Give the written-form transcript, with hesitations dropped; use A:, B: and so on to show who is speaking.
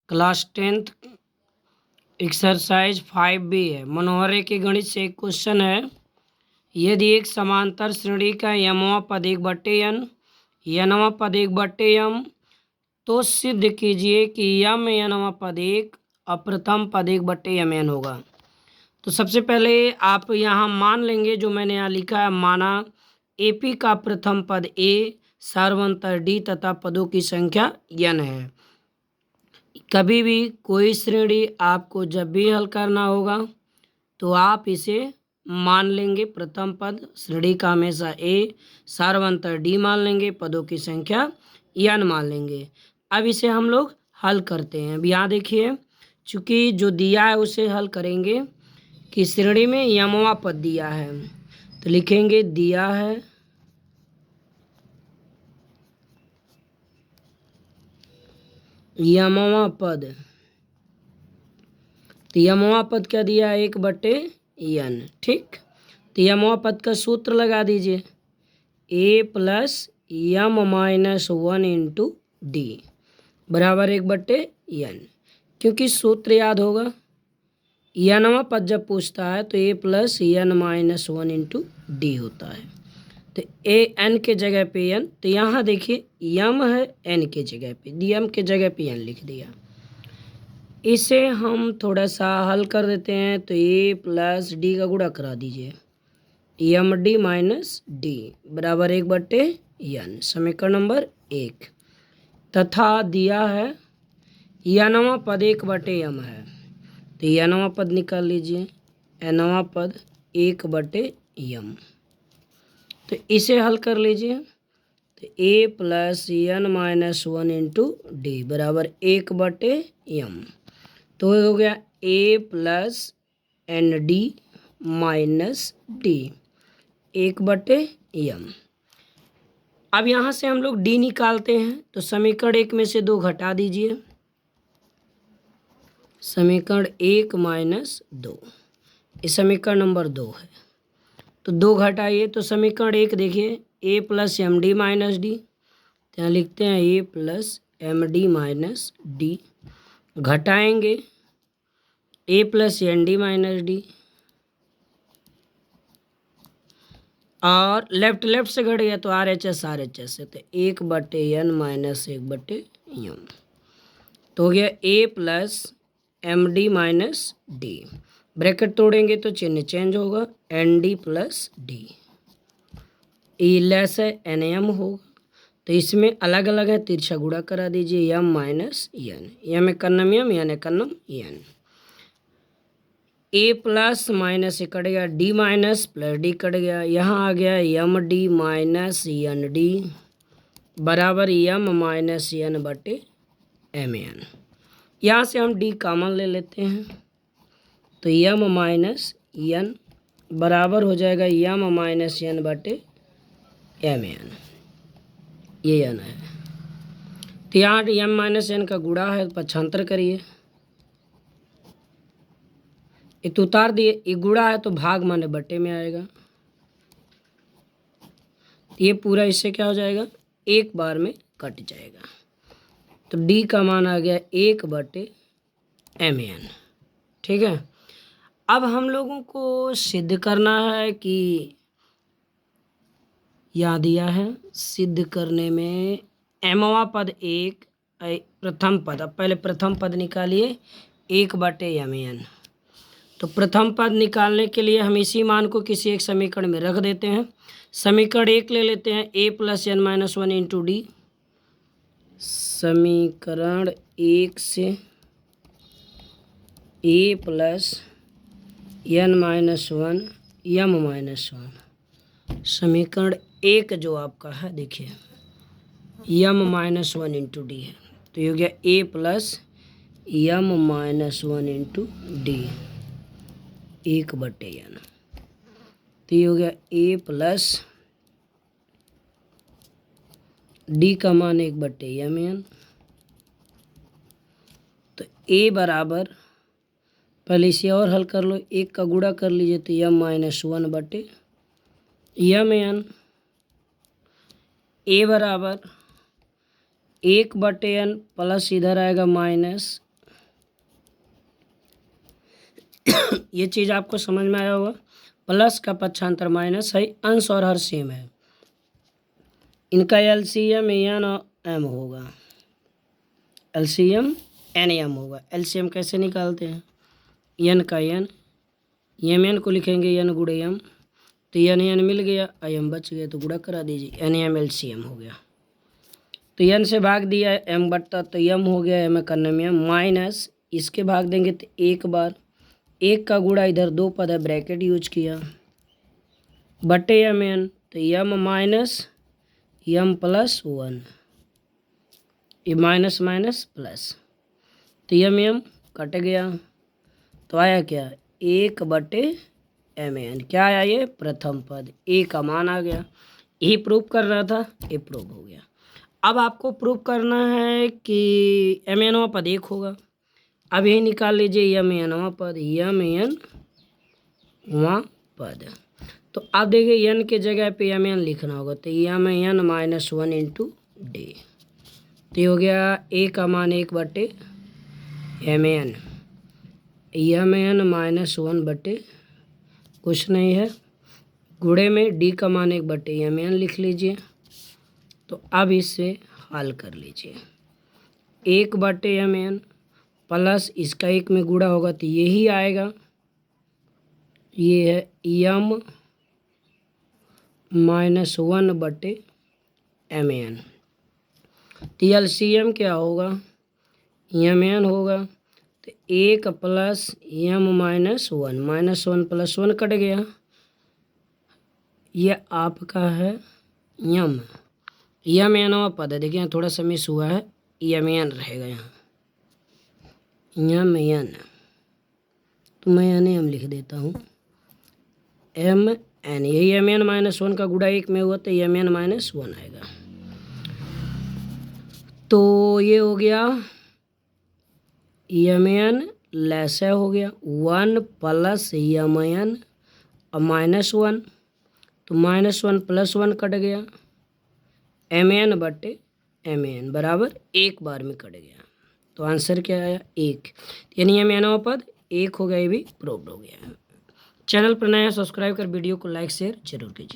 A: Class 10th exercise 5B है। मनोहर के गणित से एक क्वेश्चन है, यदि एक समांतर श्रेणी का यमवा पद 1/n यनवा पद 1/m तो सिद्ध कीजिए कि यम यनवा पद 1 और प्रथम पद 1/mn होगा। तो सबसे पहले आप यहाँ मान लेंगे, जो मैंने यहाँ लिखा है, माना AP का प्रथम पद A, सार्वंतर D तथा पदों की संख्या n है। कभी भी कोई श्रेणी आपको जब भी हल करना होगा तो आप इसे मान लेंगे, प्रथम पद श्रेणी का हमेशा A, सार्वंतर D मान लेंगे, पदों की संख्या n मान लेंगे। अब इसे हम लोग हल करते हैं। अब यहाँ देखिए, चूँकि जो दिया है उसे हल करेंगे कि श्रेणी में यमवा पद दिया है, तो लिखेंगे दिया है यमवा पद। तो यमवा पद क्या दिया है? 1/n। ठीक, तो यमवा पद का सूत्र लगा दीजिए, A + m-1 × D बराबर 1/n। क्योंकि सूत्र याद होगा, यनवा पद जब पूछता है तो A + n-1 × D होता है। तो n के जगह पे n, तो यहाँ देखिए यम है, n के जगह पे m के जगह पे n लिख दिया। इसे हम थोड़ा सा हल कर देते हैं, तो A + D का गुणा करा दीजिए, md - d बराबर 1/n। समीकरण नंबर 1 तथा दिया है यनवा पद 1/m है, तो यनवा पद निकाल लीजिए, nवा पद 1/m। तो इसे हल कर लीजिए, तो A + n-1 × D बराबर 1/m। तो हो गया A + nd - D 1/m। अब यहाँ से हम लोग D निकालते हैं, तो समीकरण 1 में से 2 घटा दीजिए, समीकरण 1 - 2, इस समीकरण नंबर 2 है। तो 2 घटाइए, तो समीकरण 1 देखिए, A + md - d, यहाँ लिखते हैं A + md - d, घटाएंगे A + nd - d, और लेफ्ट से घट गया तो RHS RHS है, तो 1/n - 1/m। तो हो गया A + md - d, ब्रैकेट तोड़ेंगे तो चिन्ह चेंज होगा, nd + d, E लेस है nm होगा, तो इसमें अलग अलग है, तिरछा गुणा करा दीजिए, m - n, m एकन्नम m, n एकन्नम n। A plus minus से कट गया, D minus plus D cut गया, यहाँ आ गया md - nd बराबर m - n/mn। यहाँ से हम D कॉमन ले लेते हैं, तो m - n बराबर हो जाएगा m - n/mn। ये n है, तो यहाँ m - n का गुणा है, पक्षांतर करिए, ये तो उतार दिए, ये गुणा है तो भाग माने बटे में आएगा, ये पूरा इससे क्या हो जाएगा, एक बार में कट जाएगा। तो D का मान आ गया 1/mn। ठीक है, अब हम लोगों को सिद्ध करना है कि यहाँ दिया है, सिद्ध करने में mवा पद 1 प्रथम पद, अब पहले प्रथम पद निकालिए 1/mn। तो प्रथम पद निकालने के लिए हम इसी मान को किसी एक समीकरण में रख देते हैं। समीकरण 1 ले लेते हैं, A + n - 1 × D। समीकरण 1 से A + n - 1 m - 1, समीकरण 1 जो आपका है देखिए m - 1 × D है, तो ये हो गया A + m - 1 × D 1/n। तो ये हो गया A + D का मान 1/mn। तो A बराबर, पहले इसे और हल कर लो, 1 का गुणा कर लीजिए, तो m - 1/mn। A बराबर 1/n प्लस इधर आएगा माइनस ये चीज़ आपको समझ में आया होगा। प्लस का पक्षांतर माइनस है, अंश और हर सेम है। इनका एलसीएम एन और एम होगा, एलसीएम एन एम होगा। एलसीएम कैसे निकालते हैं? एन का एन, एन को लिखेंगे एन गुणे एम, तो एन मिल गया, एम बच गया तो गुणा करा दीजिए, एन एम एलसीएम हो गया। तो एन से भाग दिया एम बट्टा तो एम हो गया, एम करने में माइनस इसके भाग देंगे तो एक बार, एक का गुणा इधर दो पद है ब्रैकेट यूज किया, बटे एम एन, तो M minus M plus one, ये माइनस माइनस प्लस, तो एम कट गया, तो आया क्या? एक बटे एम एन। क्या आया? ये प्रथम पद, ए का मान आ गया। यही प्रूव कर रहा था, ये प्रूव हो गया। अब आपको प्रूव करना है कि एम एनवा पद एक होगा। अब यही निकाल लीजिए एम एनवा पद, एम एन वहाँ पद। तो आप देखिए एन के जगह पे एम एन लिखना होगा, तो M N minus one into D, तो हो गया ए का मान एक बटे एम एन माइनस वन बटे कुछ नहीं है, गुणे में डी का मान एक बटे एम एन लिख लीजिए। तो अब इसे हल कर लीजिए, एक बटे एम एन प्लस इसका एक में गुणा होगा तो यही आएगा, ये है एम माइनस वन बटे एम एन। तो एलसीएम क्या होगा? एम एन होगा, तो एक plus M minus one plus one cut गया, ये आपका है एम एन पद है। देखिए थोड़ा सा मिस हुआ है, एम एन रहेगा यहाँ, एम एन, तो मैं एम लिख देता हूँ, एम एन, यही एम एन माइनस वन का गुणा एक में हुआ तो एम एन माइनस वन आएगा। तो ये हो गया एम एन लेस है हो गया वन प्लस एम एन और माइनस वन, तो minus one plus one cut गया, एम एन बटे एम एन बराबर एक बार में कट गया। तो आंसर क्या आया? एक, यानी एम एनवा पद एक हो गया, ये भी प्रूव्ड हो गया। चैनल पर नया सब्सक्राइब कर वीडियो को लाइक शेयर जरूर कीजिए।